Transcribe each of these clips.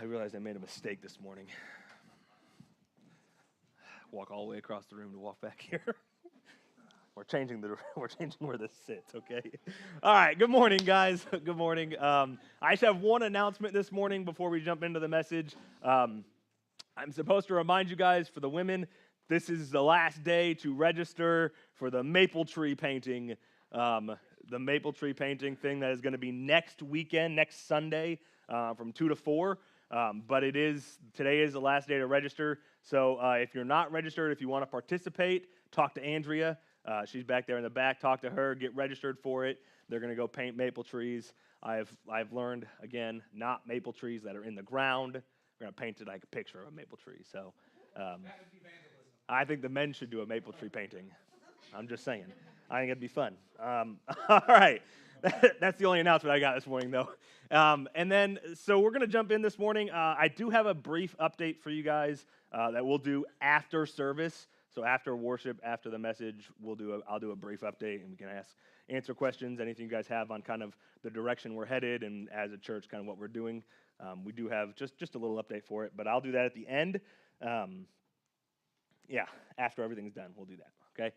I realized I made a mistake this morning. Walk all the way across the room to walk back here. We're changing where this sits, okay? All right, good morning, guys. Good morning. I just have one announcement this morning before we jump into the message. I'm supposed to remind you guys, for the women, this is the last day to register for the maple tree painting. The maple tree painting thing that is going to be next weekend, next Sunday, from 2 to 4. But today is the last day to register. So if you're not registered, if you want to participate, talk to Andrea. She's back there in the back. Talk to her. Get registered for it. They're going to go paint maple trees. I've learned, again, not maple trees that are in the ground. We're going to paint it like a picture of a maple tree. So I think the men should do a maple tree painting. I'm just saying. I think it'd be fun. All right. That's the only announcement I got this morning, though. So we're going to jump in this morning. I do have a brief update for you guys that we'll do after service. So after worship, after the message, I'll do a brief update, and we can answer questions, anything you guys have on kind of the direction we're headed, and as a church, kind of what we're doing. We do have just a little update for it, but I'll do that at the end. After everything's done, we'll do that. Okay.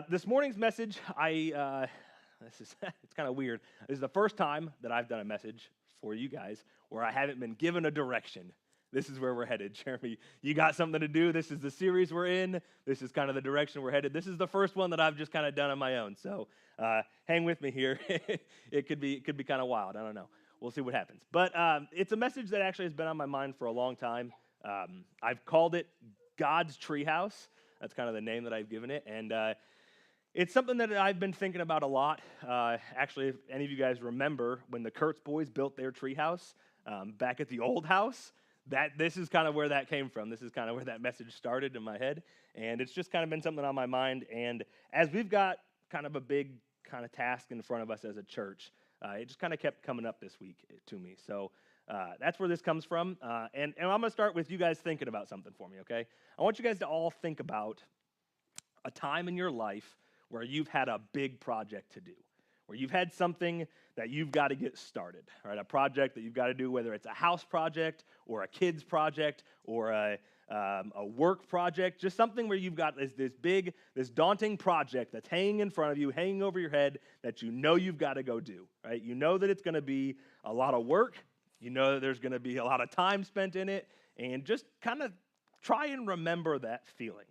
This morning's message, it's kind of weird. This is the first time that I've done a message for you guys where I haven't been given a direction. This is where we're headed. Jeremy, you got something to do. This is the series we're in. This is kind of the direction we're headed. This is the first one that I've just kind of done on my own. So hang with me here. It could be kind of wild. I don't know. We'll see what happens. But it's a message that actually has been on my mind for a long time. I've called it God's Treehouse. That's kind of the name that I've given it. And it's something that I've been thinking about a lot. Actually, if any of you guys remember when the Kurtz boys built their treehouse back at the old house, this is kind of where that came from. This is kind of where that message started in my head. And it's just kind of been something on my mind. And as we've got kind of a big kind of task in front of us as a church, it just kind of kept coming up this week to me. So that's where this comes from. And I'm going to start with you guys thinking about something for me, okay? I want you guys to all think about a time in your life where you've had a big project to do, where you've had something that you've got to get started, right? A project that you've got to do, whether it's a house project or a kid's project or a work project, just something where you've got this daunting project that's hanging in front of you, hanging over your head, that you know you've got to go do, right? You know that it's going to be a lot of work. You know that there's going to be a lot of time spent in it, and just kind of try and remember that feeling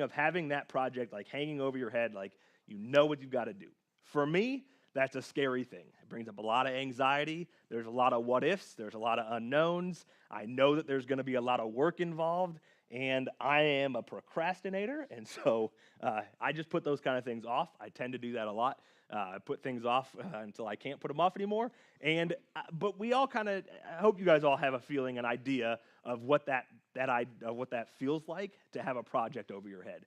of having that project like hanging over your head, like you know what you've got to do. For me, that's a scary thing. It brings up a lot of anxiety. There's a lot of what ifs. There's a lot of unknowns. I know that there's going to be a lot of work involved, and I am a procrastinator, and so I just put those kind of things off. I tend to do that a lot. I put things off until I can't put them off anymore. But we all kind of, I hope you guys all have a feeling, an idea of what that feels like to have a project over your head.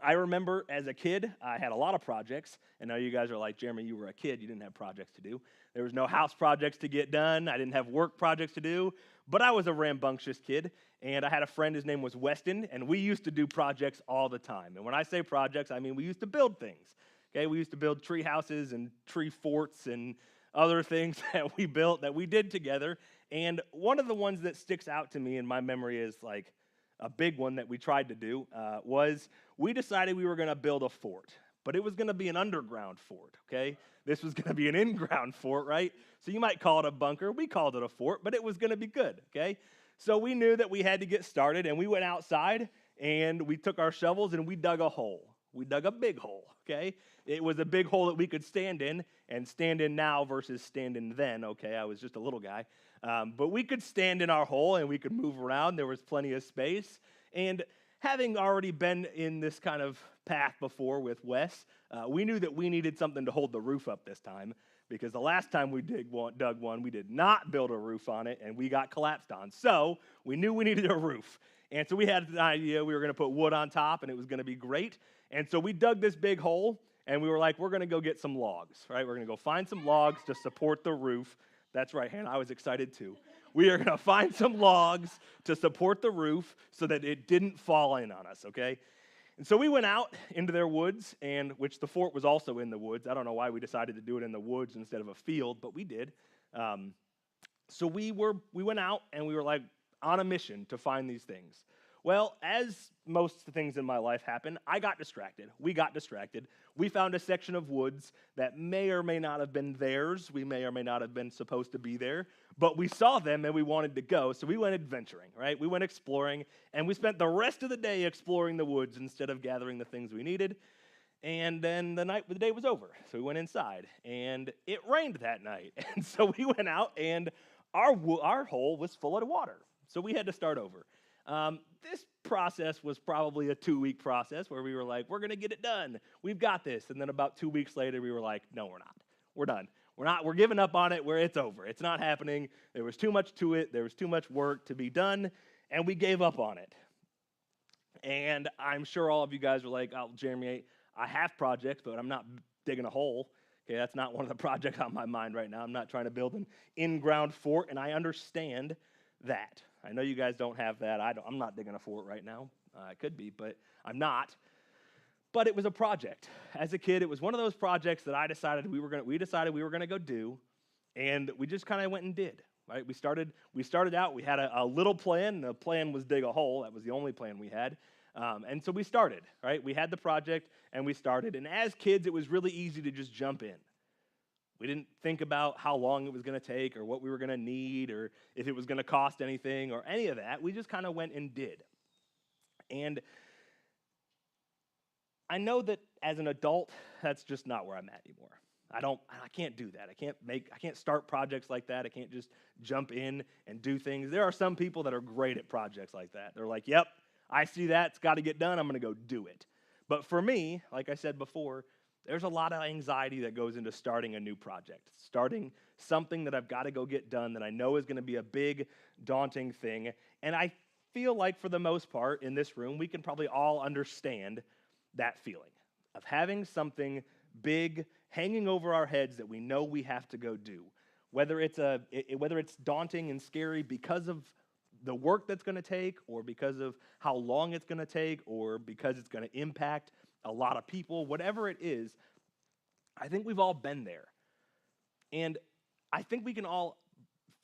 I remember as a kid, I had a lot of projects, and now you guys are like, Jeremy, you were a kid, you didn't have projects to do. There was no house projects to get done. I didn't have work projects to do, but I was a rambunctious kid, and I had a friend, his name was Weston, and we used to do projects all the time. And when I say projects, I mean we used to build things. Okay, we used to build tree houses and tree forts and other things that we built that we did together. And one of the ones that sticks out to me in my memory is like a big one that we tried to do was we decided we were going to build a fort, but it was going to be an underground fort, okay? This was going to be an in-ground fort, right? So you might call it a bunker. We called it a fort, but it was going to be good, okay? So we knew that we had to get started, and we went outside, and we took our shovels, and we dug a hole. We dug a big hole, okay? It was a big hole that we could stand in, and stand in now versus stand in then, okay? I was just a little guy. But we could stand in our hole, and we could move around. There was plenty of space. And having already been in this kind of path before with Wes, we knew that we needed something to hold the roof up this time, because the last time we dug one, we did not build a roof on it, and we got collapsed on. So we knew we needed a roof. And so we had an idea we were going to put wood on top, and it was going to be great. And so we dug this big hole, and we were like, we're going to go get some logs, right? We're going to go find some logs to support the roof. That's right, Hannah, I was excited too. We are going to find some logs to support the roof so that it didn't fall in on us, okay? And so we went out into their woods, and which the fort was also in the woods. I don't know why we decided to do it in the woods instead of a field, but we did. So we went out and we were like on a mission to find these things. Well, as most things in my life happen, I got distracted. We got distracted. We found a section of woods that may or may not have been theirs. We may or may not have been supposed to be there, but we saw them and we wanted to go. So we went adventuring, right? We went exploring, and we spent the rest of the day exploring the woods instead of gathering the things we needed. And then the day was over, so we went inside, and it rained that night. And so we went out, and our hole was full of water, so we had to start over. This process was probably a 2-week process where we were like, we're going to get it done. We've got this. And then about 2 weeks later, we were like, no, we're not. We're done. We're giving up on it. It's over. It's not happening. There was too much to it. There was too much work to be done, and we gave up on it. And I'm sure all of you guys were like, oh, Jeremy, I have projects, but I'm not digging a hole. Okay, that's not one of the projects on my mind right now. I'm not trying to build an in-ground fort, and I understand that. I know you guys don't have that. I'm not digging a fort right now. I could be, but I'm not. But it was a project. As a kid, it was one of those projects that we decided we were going to go do, and we just kind of went and did. Right? We started out. We had a little plan. The plan was dig a hole. That was the only plan we had. And so we started, right? We had the project, and we started. And as kids, it was really easy to just jump in. We didn't think about how long it was going to take or what we were going to need or if it was going to cost anything or any of that. We just kind of went and did. And I know that as an adult, that's just not where I'm at anymore. I can't do that. I can't start projects like that. I can't just jump in and do things. There are some people that are great at projects like that. They're like, yep, I see that. It's got to get done. I'm going to go do it. But for me, like I said before, there's a lot of anxiety that goes into starting a new project, starting something that I've got to go get done that I know is going to be a big, daunting thing. And I feel like for the most part in this room, we can probably all understand that feeling of having something big hanging over our heads that we know we have to go do. Whether it's daunting and scary because of the work that's going to take or because of how long it's going to take or because it's going to impact a lot of people, whatever it is, I think we've all been there. And I think we can all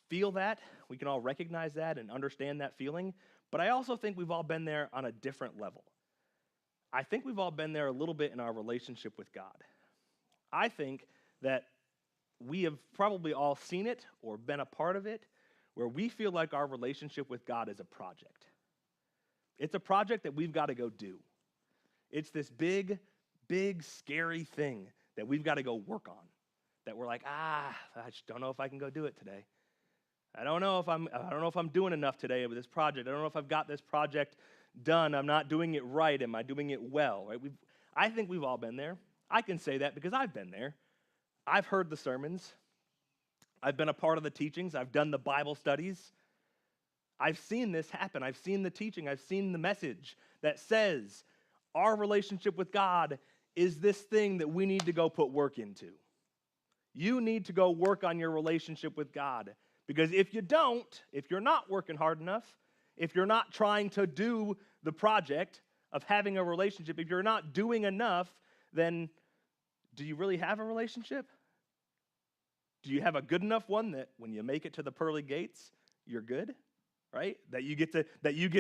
feel that. We can all recognize that and understand that feeling. But I also think we've all been there on a different level. I think we've all been there a little bit in our relationship with God. I think that we have probably all seen it or been a part of it where we feel like our relationship with God is a project. It's a project that we've got to go do. It's this big, big, scary thing that we've got to go work on. That we're like, I just don't know if I can go do it today. I don't know if I'm doing enough today with this project. I don't know if I've got this project done. I'm not doing it right. Am I doing it well? Right? I think we've all been there. I can say that because I've been there. I've heard the sermons. I've been a part of the teachings. I've done the Bible studies. I've seen this happen. I've seen the teaching. I've seen the message that says our relationship with God is this thing that we need to go put work into. You need to go work on your relationship with God. Because if you don't, if you're not working hard enough, if you're not trying to do the project of having a relationship, if you're not doing enough, then do you really have a relationship? Do you have a good enough one that when you make it to the pearly gates, you're good? Right? That you get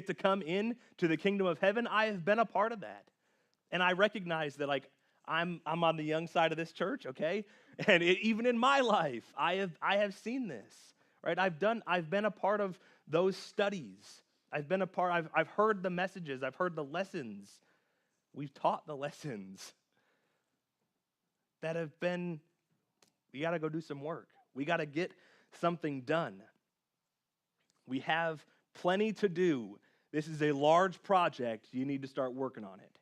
to come in to the kingdom of heaven? I have been a part of that. And I recognize that I'm on the young side of this church, okay? And even in my life, I have seen this. Right? I've been a part of those studies. I've heard the messages, I've heard the lessons. We've taught the lessons that have been, we got to go do some work. We got to get something done. We have plenty to do. This is a large project. You need to start working on it.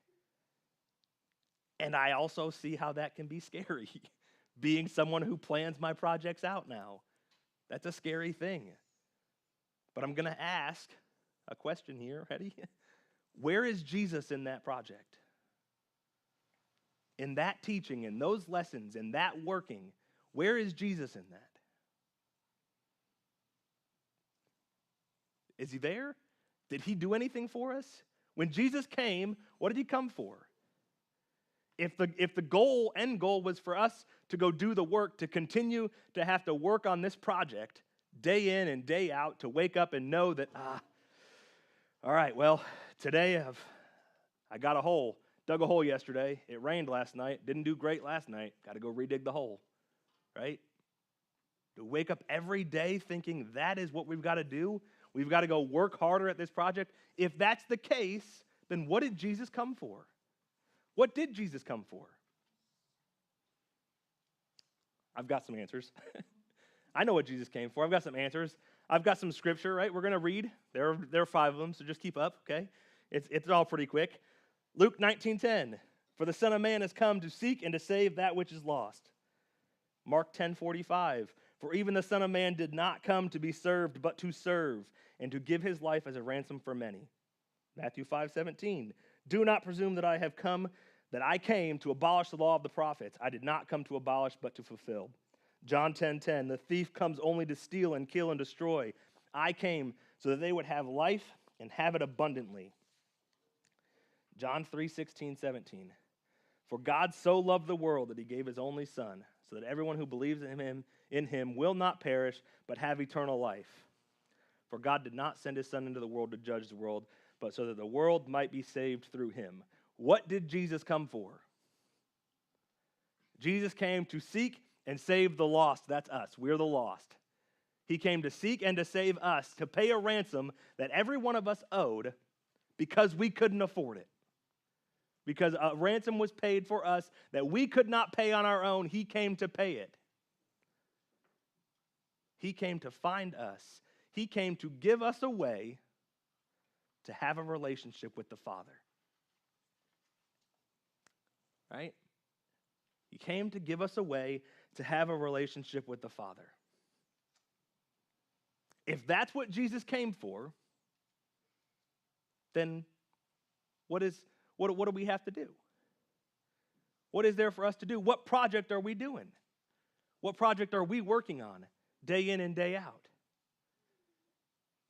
And I also see how that can be scary, being someone who plans my projects out now. That's a scary thing. But I'm going to ask a question here. Ready? Where is Jesus in that project? In that teaching, in those lessons, in that working, where is Jesus in that? Is he there? Did he do anything for us? When Jesus came, what did he come for? If the end goal was for us to go do the work, to continue to have to work on this project, day in and day out, to wake up and know that, all right, well, today I got a hole. Dug a hole yesterday. It rained last night. Didn't do great last night. Got to go redig the hole, right? To wake up every day thinking that is what we've got to do. We've got to go work harder at this project. If that's the case, then what did Jesus come for? What did Jesus come for? I've got some answers. I know what Jesus came for. I've got some answers. I've got some scripture, right? We're going to read. There are 5 of them, so just keep up, okay? It's all pretty quick. Luke 19:10, for the Son of Man has come to seek and to save that which is lost. Mark 10:45, for even the Son of Man did not come to be served, but to serve, and to give his life as a ransom for many. Matthew 5:17, do not presume that I came to abolish the law of the prophets. I did not come to abolish, but to fulfill. John 10:10, the thief comes only to steal and kill and destroy. I came so that they would have life and have it abundantly. John 3:16-17, for God so loved the world that he gave his only Son, so that everyone who believes in him will not perish, but have eternal life. For God did not send his Son into the world to judge the world, but so that the world might be saved through him. What did Jesus come for? Jesus came to seek and save the lost. That's us. We're the lost. He came to seek and to save us, to pay a ransom that every one of us owed because we couldn't afford it. Because a ransom was paid for us that we could not pay on our own. He came to pay it. He came to find us. He came to give us a way to have a relationship with the Father. Right? He came to give us a way to have a relationship with the Father. If that's what Jesus came for, then what do we have to do? What is there for us to do? What project are we doing? What project are we working on day in and day out?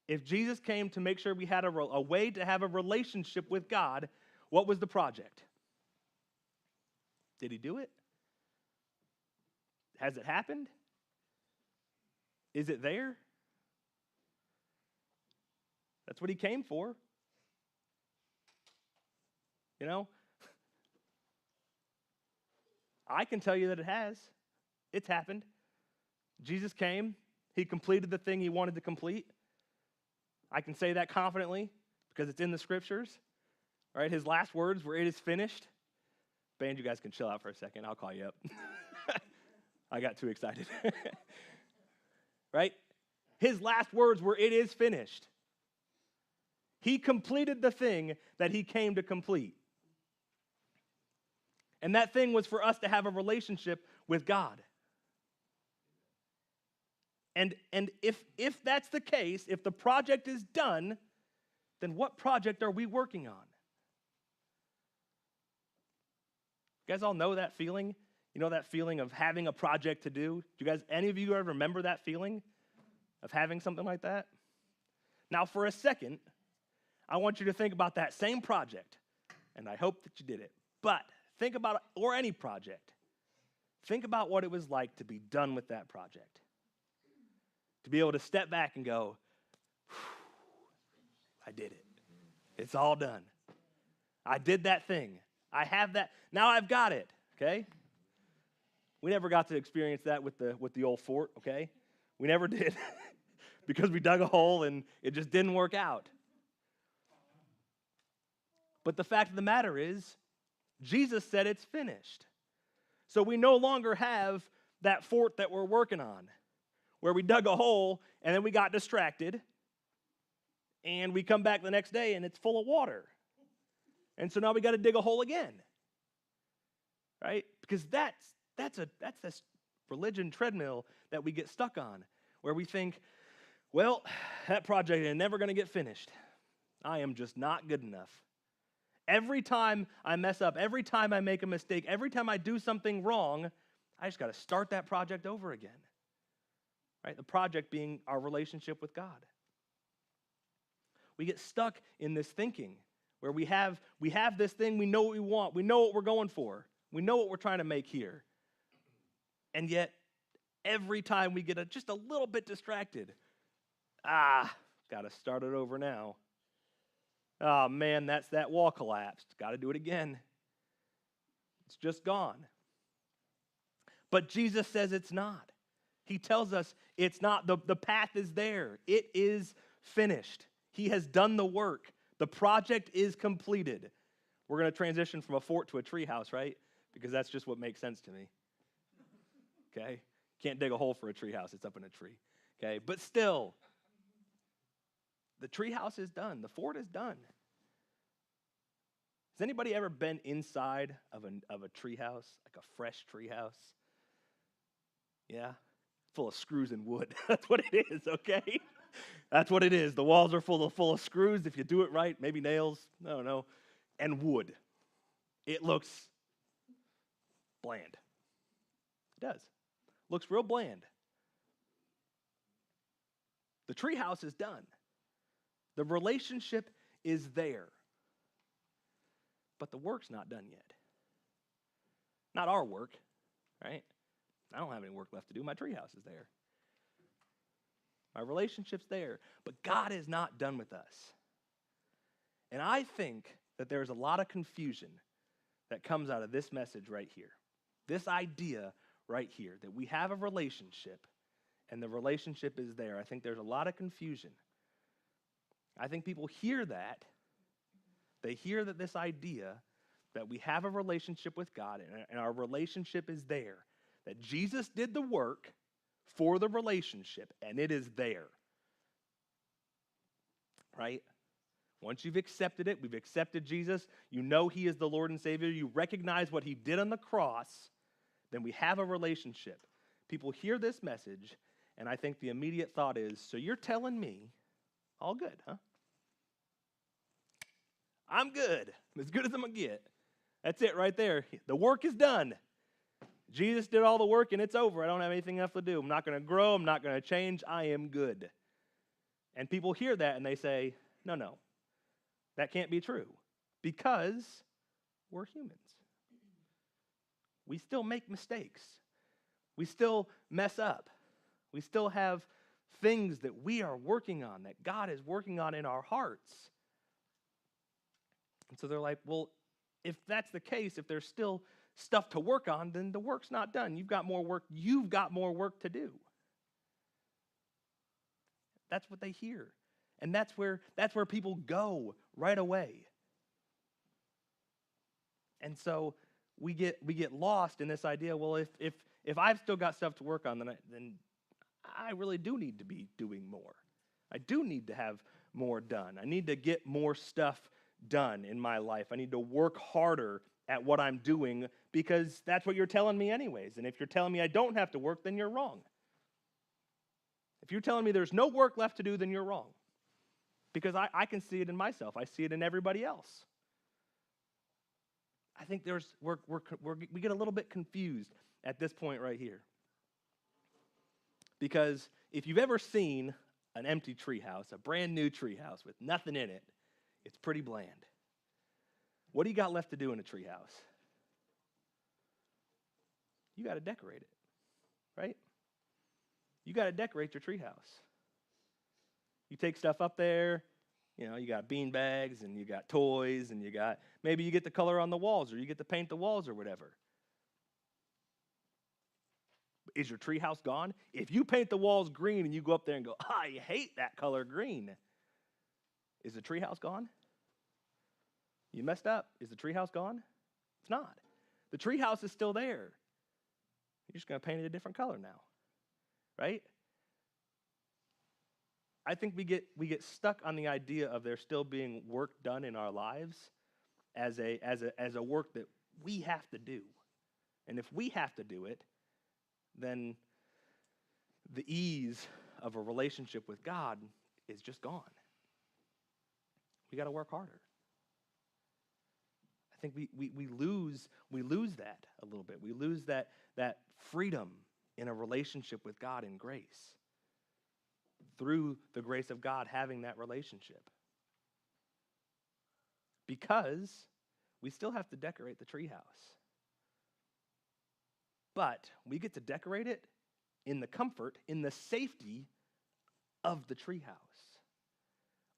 If Jesus came to make sure we had a way to have a relationship with God, what was the project? Did he do it? Has it happened? Is it there? That's what he came for. You know? I can tell you that it has. It's happened. Jesus came. He completed the thing he wanted to complete. I can say that confidently because it's in the scriptures. Right? His last words were, "It is finished." Band, you guys can chill out for a second. I'll call you up. I got too excited. Right? His last words were, "It is finished." He completed the thing that he came to complete. And that thing was for us to have a relationship with God. And if that's the case, if the project is done, then what project are we working on? You guys all know that feeling? You know that feeling of having a project to do? Any of you ever remember that feeling of having something like that? Now, for a second, I want you to think about that same project, and I hope that you did it. But think about, or any project, think about what it was like to be done with that project. To be able to step back and go, I did it. It's all done. I did that thing. I have that. Now I've got it, okay? We never got to experience that with the old fort, okay? We never did because we dug a hole and it just didn't work out. But the fact of the matter is, Jesus said it's finished. So we no longer have that fort that we're working on, where we dug a hole and then we got distracted and we come back the next day and it's full of water. And so now we got to dig a hole again. Right? Because that's this religion treadmill that we get stuck on, where we think, well, that project is never going to get finished. I am just not good enough. Every time I mess up, every time I make a mistake, every time I do something wrong, I just got to start that project over again. Right? The project being our relationship with God. We get stuck in this thinking where we have this thing, we know what we want, we know what we're going for, we know what we're trying to make here. And yet, every time we get just a little bit distracted. Got to start it over now. Oh man, that wall collapsed. Got to do it again. It's just gone. But Jesus says it's not. He tells us it's not. The path is there. It is finished. He has done the work. The project is completed. We're going to transition from a fort to a treehouse, right? Because that's just what makes sense to me. Okay? Can't dig a hole for a treehouse. It's up in a tree. Okay? But still, the treehouse is done. The fort is done. Has anybody ever been inside of a treehouse, like a fresh treehouse? Yeah? Full of screws and wood. That's what it is, okay? That's what it is. The walls are full of screws. If you do it right, maybe nails, I don't know, and wood. It looks bland. It does. Looks real bland. The treehouse is done. The relationship is there. But the work's not done yet. Not our work, right? I don't have any work left to do. My treehouse is there. My relationship's there. But God is not done with us. And I think that there's a lot of confusion that comes out of this message right here. This idea right here, that we have a relationship and the relationship is there. I think there's a lot of confusion. I think people hear that. They hear that this idea that we have a relationship with God and our relationship is there, that Jesus did the work for the relationship and it is there. Right? Once you've accepted it, we've accepted Jesus, you know he is the Lord and Savior, you recognize what he did on the cross, then we have a relationship. People hear this message, and I think the immediate thought is, so you're telling me, all good, huh? I'm good. I'm as good as I'm going to get. That's it right there. The work is done. Jesus did all the work, and it's over. I don't have anything else to do. I'm not going to grow. I'm not going to change. I am good. And people hear that, and they say, no, that can't be true because we're humans. We still make mistakes. We still mess up. We still have things that we are working on, that God is working on in our hearts. And so they're like, well, if that's the case, if there's still stuff to work on, then the work's not done. You've got more work. You've got more work to do. That's what they hear. And that's where people go right away. And so we get lost in this idea, well, if I've still got stuff to work on, then I really do need to be doing more. I do need to have more done. I need to get more stuff done in my life. I need to work harder at what I'm doing because that's what you're telling me anyways. And if you're telling me I don't have to work, then you're wrong. If you're telling me there's no work left to do, then you're wrong. Because I can see it in myself. I see it in everybody else. I think we get a little bit confused at this point right here. Because if you've ever seen an empty treehouse, a brand new treehouse with nothing in it, it's pretty bland. What do you got left to do in a treehouse? You got to decorate it, right? You got to decorate your treehouse. You take stuff up there, you got bean bags and you got toys and maybe you get the color on the walls or you get to paint the walls or whatever. Is your treehouse gone? If you paint the walls green and you go up there and go, I hate that color green, is the treehouse gone? You messed up. Is the treehouse gone? It's not. The treehouse is still there. You're just going to paint it a different color now, right? I think we get stuck on the idea of there still being work done in our lives as a work that we have to do. And if we have to do it, then the ease of a relationship with God is just gone. We got to work harder. I think we lose that a little bit. We lose that freedom in a relationship with God in grace. Through the grace of God having that relationship. Because we still have to decorate the treehouse. But we get to decorate it in the comfort, in the safety of the treehouse.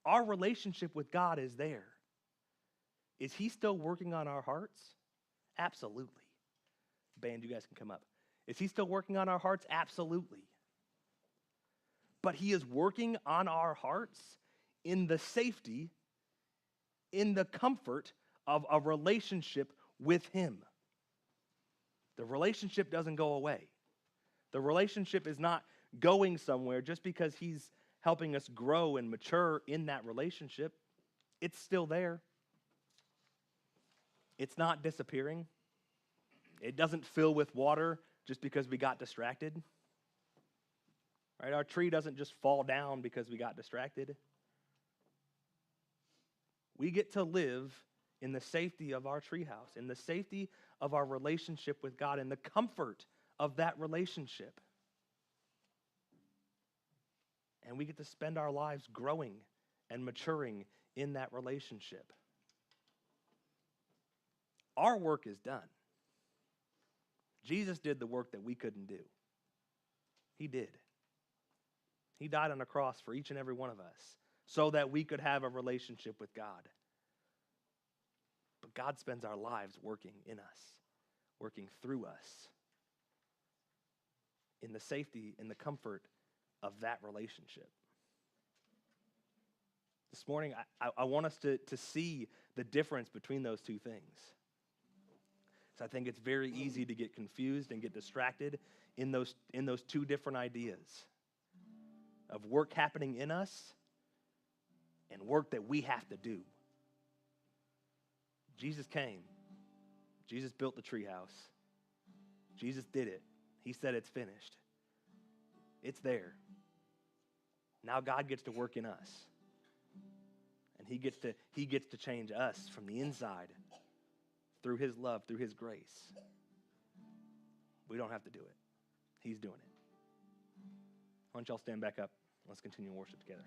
Our relationship with God is there. Is he still working on our hearts? Absolutely. Band, you guys can come up. Is he still working on our hearts? Absolutely. But he is working on our hearts in the safety, in the comfort of a relationship with him. The relationship doesn't go away. The relationship is not going somewhere just because he's helping us grow and mature in that relationship. It's still there. It's not disappearing. It doesn't fill with water just because we got distracted. Right? Our tree doesn't just fall down because we got distracted. We get to live in the safety of our treehouse, in the safety of our relationship with God, in the comfort of that relationship. And we get to spend our lives growing and maturing in that relationship. Our work is done. Jesus did the work that we couldn't do. He did. He died on the cross for each and every one of us so that we could have a relationship with God. But God spends our lives working in us, working through us, in the safety and the comfort of that relationship. This morning, I want us to see the difference between those two things. So I think it's very easy to get confused and get distracted in those two different ideas of work happening in us and work that we have to do. Jesus came. Jesus built the treehouse. Jesus did it. He said it's finished. It's there. Now God gets to work in us. And he gets to change us from the inside through his love, through his grace. We don't have to do it. He's doing it. Why don't y'all stand back up? Let's continue worship together.